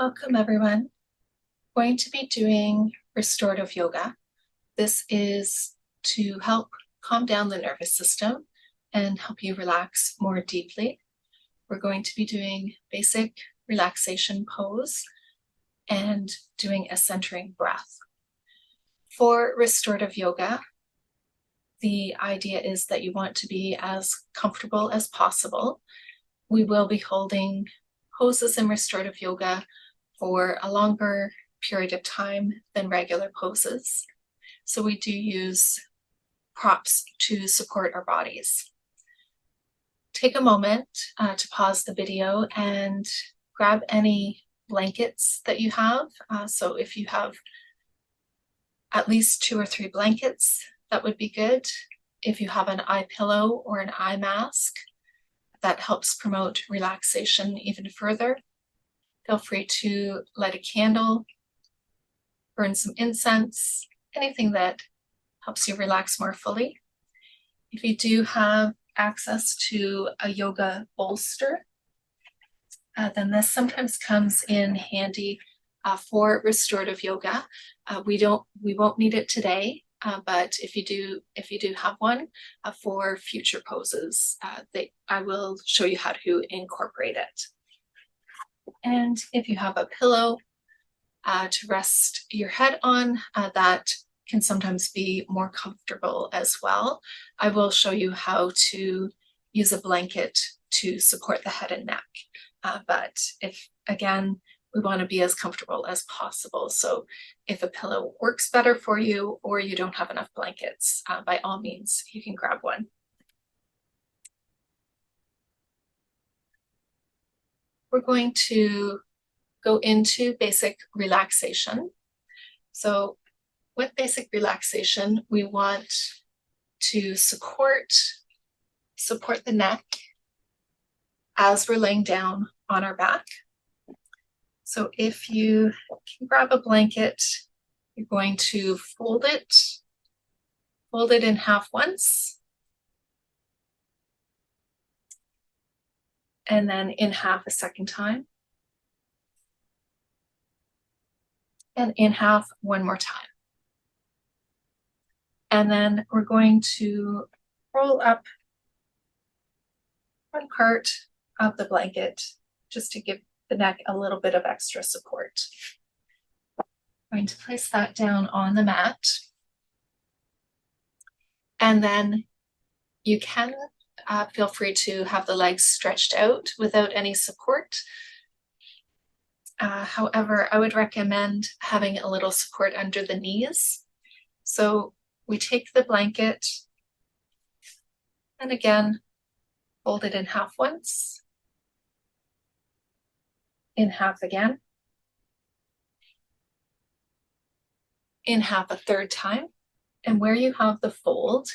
Welcome everyone. I'm going to be doing restorative yoga. This is to help calm down the nervous system and help you relax more deeply. We're going to be doing basic relaxation pose and doing a centering breath. For restorative yoga, the idea is that you want to be as comfortable as possible. We will be holding poses in restorative yoga for a longer period of time than regular poses. So we do use props to support our bodies. Take a moment to pause the video and grab any blankets that you have. So if you have at least 2 or 3 blankets, that would be good. If you have an eye pillow or an eye mask, that helps promote relaxation even further. Feel free to light a candle, burn some incense, anything that helps you relax more fully. If you do have access to a yoga bolster, then this sometimes comes in handy for restorative yoga. We won't need it today, but if you do have one for future poses, I will show you how to incorporate it. And if you have a pillow to rest your head on, that can sometimes be more comfortable as well. I will show you how to use a blanket to support the head and neck. But again, we want to be as comfortable as possible. So if a pillow works better for you or you don't have enough blankets, by all means, you can grab one. We're going to go into basic relaxation. So with basic relaxation, we want to support the neck as we're laying down on our back. So if you can grab a blanket, you're going to fold it in half once, and then in half a second time, and in half one more time. And then we're going to roll up one part of the blanket just to give the neck a little bit of extra support. I'm going to place that down on the mat. And then you can feel free to have the legs stretched out without any support. However, I would recommend having a little support under the knees. So we take the blanket and again, fold it in half once, in half again, in half a third time. And where you have the fold,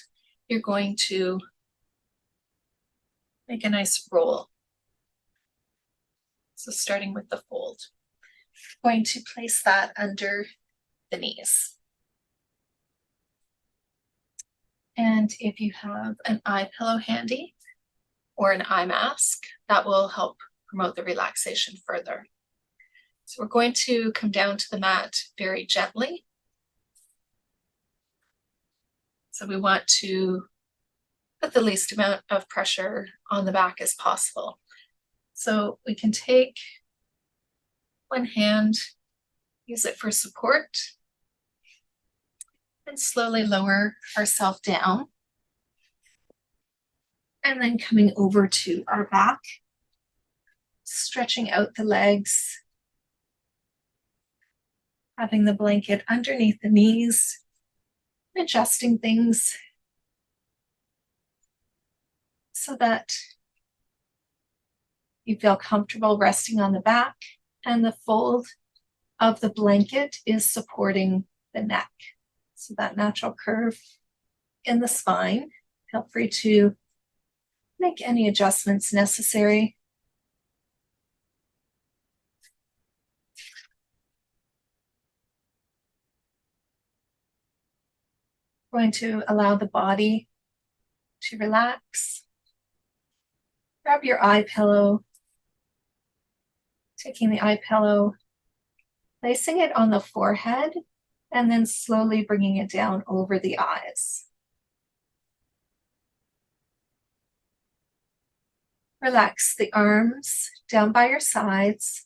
you're going to make a nice roll. So starting with the fold, I'm going to place that under the knees. And if you have an eye pillow handy or an eye mask, that will help promote the relaxation further. So we're going to come down to the mat very gently. So we want to put the least amount of pressure on the back as possible. So we can take one hand, use it for support, and slowly lower ourselves down. And then coming over to our back, stretching out the legs, having the blanket underneath the knees, adjusting things so that you feel comfortable resting on the back and the fold of the blanket is supporting the neck. So that natural curve in the spine. Feel free to make any adjustments necessary. Going to allow the body to relax. Grab your eye pillow, taking the eye pillow Placing it on the forehead and then slowly bringing it down over the eyes. Relax the arms down by your sides,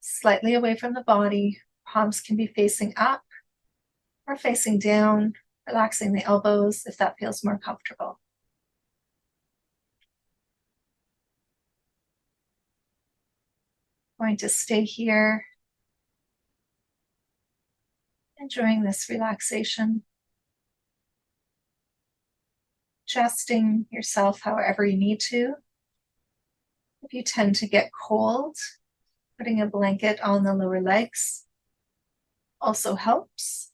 slightly away from the body. Palms can be facing up or facing down, relaxing the elbows if that feels more comfortable. Going to stay here, enjoying this relaxation, adjusting yourself however you need to. If you tend to get cold, putting a blanket on the lower legs also helps.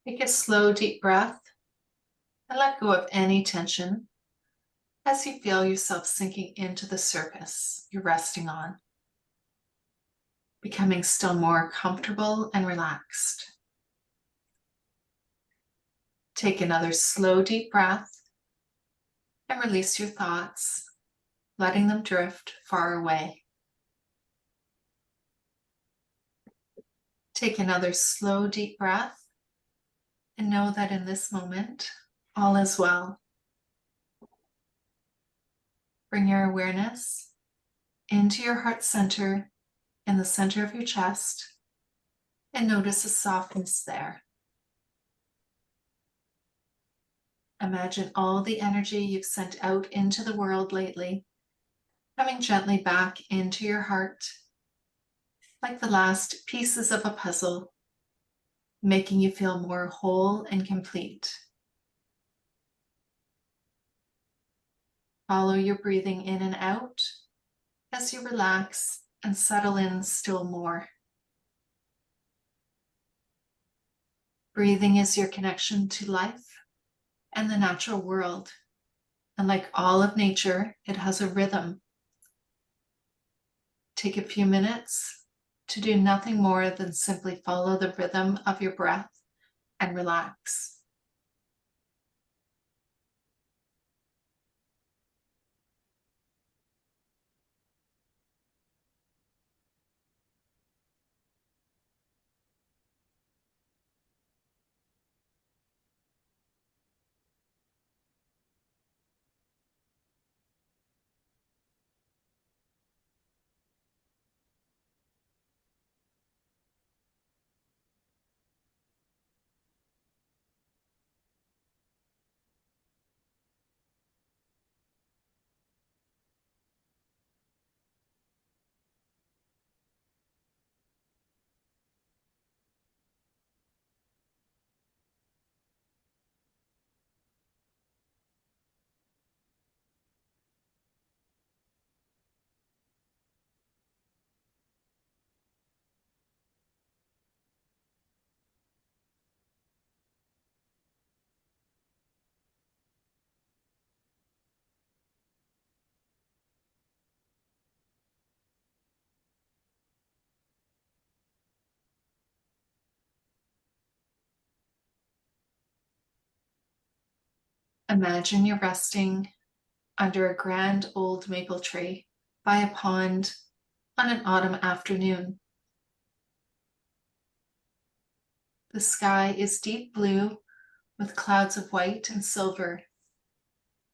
Take a slow, deep breath and let go of any tension as you feel yourself sinking into the surface you're resting on, becoming still more comfortable and relaxed. Take another slow, deep breath and release your thoughts, letting them drift far away. Take another slow, deep breath and know that in this moment, all is well. Bring your awareness into your heart center in the center of your chest and notice a softness there. Imagine all the energy you've sent out into the world lately coming gently back into your heart, like the last pieces of a puzzle, making you feel more whole and complete. Follow your breathing in and out as you relax and settle in still more. Breathing is your connection to life and the natural world. And like all of nature, it has a rhythm. Take a few minutes to do nothing more than simply follow the rhythm of your breath and relax. Imagine you're resting under a grand old maple tree by a pond on an autumn afternoon. The sky is deep blue with clouds of white and silver,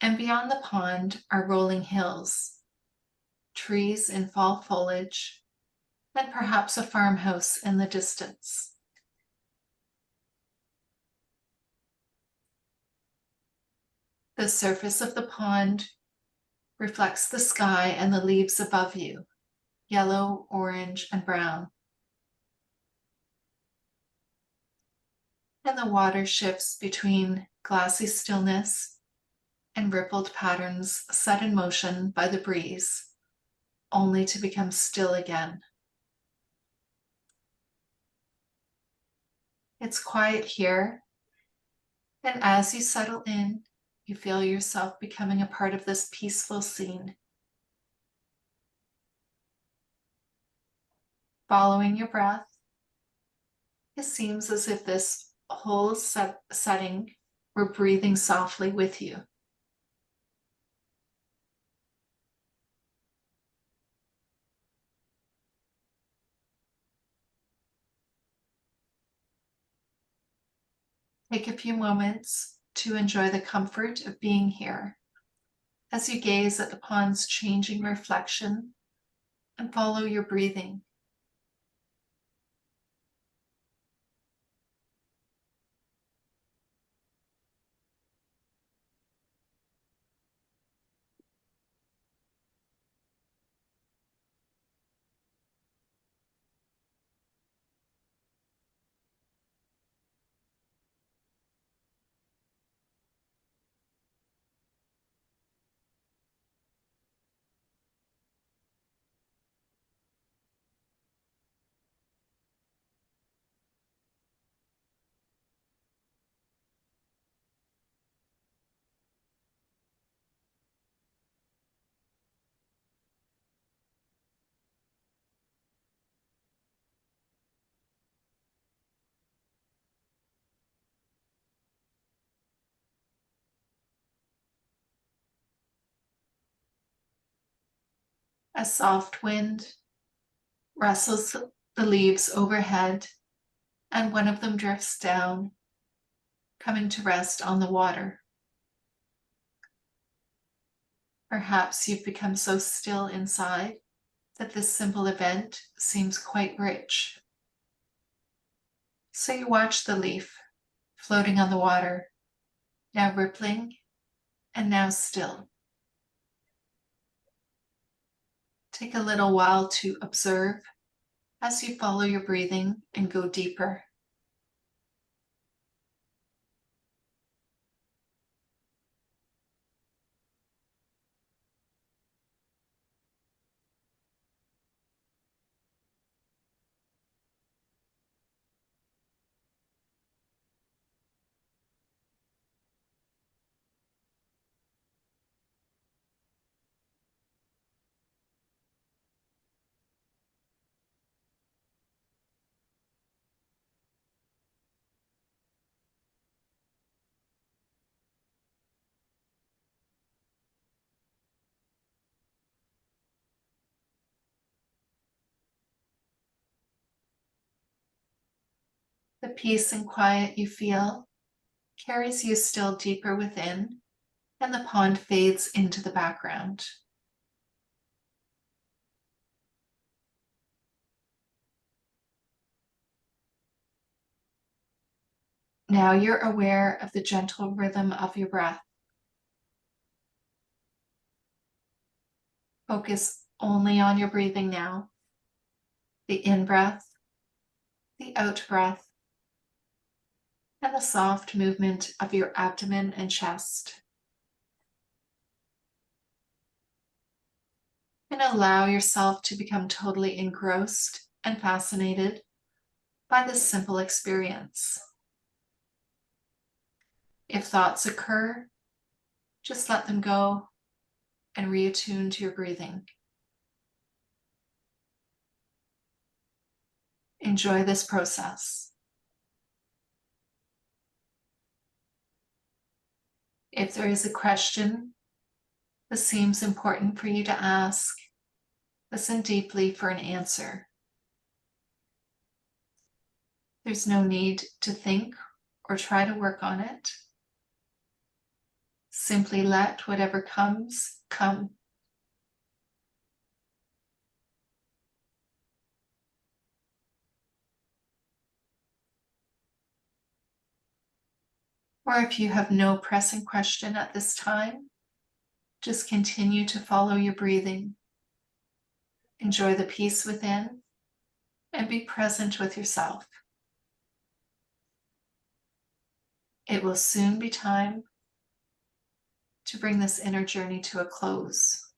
and beyond the pond are rolling hills, trees in fall foliage, and perhaps a farmhouse in the distance. The surface of the pond reflects the sky and the leaves above you, yellow, orange, and brown. And the water shifts between glassy stillness and rippled patterns set in motion by the breeze. only to become still again. It's quiet here, and as you settle in, you feel yourself becoming a part of this peaceful scene. Following your breath, it seems as if this whole setting were breathing softly with you. Take a few moments to enjoy the comfort of being here as you gaze at the pond's changing reflection and follow your breathing. A soft wind rustles the leaves overhead, and one of them drifts down, coming to rest on the water. Perhaps you've become so still inside that this simple event seems quite rich. So you watch the leaf floating on the water, now rippling and now still. Take a little while to observe as you follow your breathing and go deeper. The peace and quiet you feel carries you still deeper within, and the pond fades into the background. Now you're aware of the gentle rhythm of your breath. Focus only on your breathing now. The in-breath, the out-breath, and the soft movement of your abdomen and chest. And allow yourself to become totally engrossed and fascinated by this simple experience. If thoughts occur, just let them go and reattune to your breathing. Enjoy this process. If there is a question that seems important for you to ask, listen deeply for an answer. There's no need to think or try to work on it. Simply let whatever comes, come. Or if you have no pressing question at this time, just continue to follow your breathing. Enjoy the peace within and be present with yourself. It will soon be time to bring this inner journey to a close.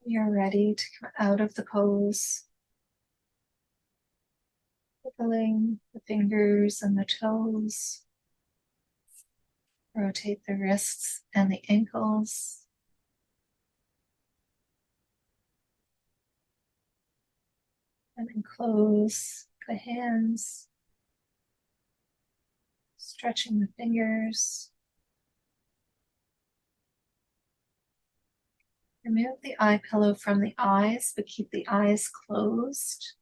You're ready to come out of the pose, wiggling the fingers and the toes. Rotate the wrists and the ankles. And then close the hands, stretching the fingers. Remove the eye pillow from the eyes, but keep the eyes closed.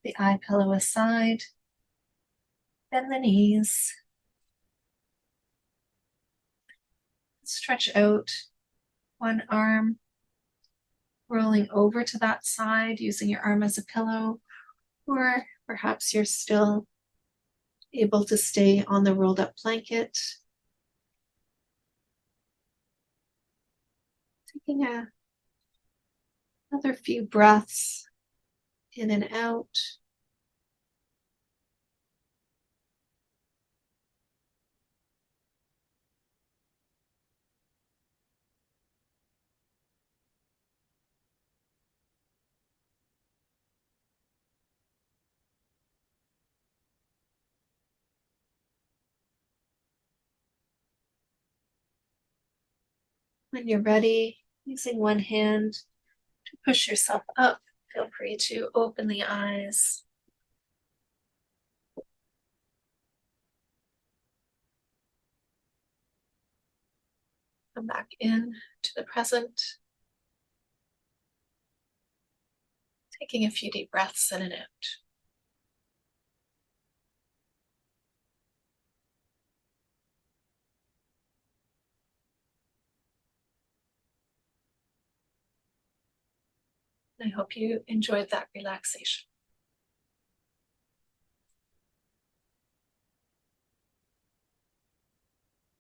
The eye pillow aside. Bend the knees. Stretch out one arm, rolling over to that side, using your arm as a pillow, or perhaps you're still able to stay on the rolled up blanket. Taking another few breaths in and out. When you're ready, using one hand to push yourself up, feel free to open the eyes. Come back in to the present. Taking a few deep breaths in and out. I hope you enjoyed that relaxation.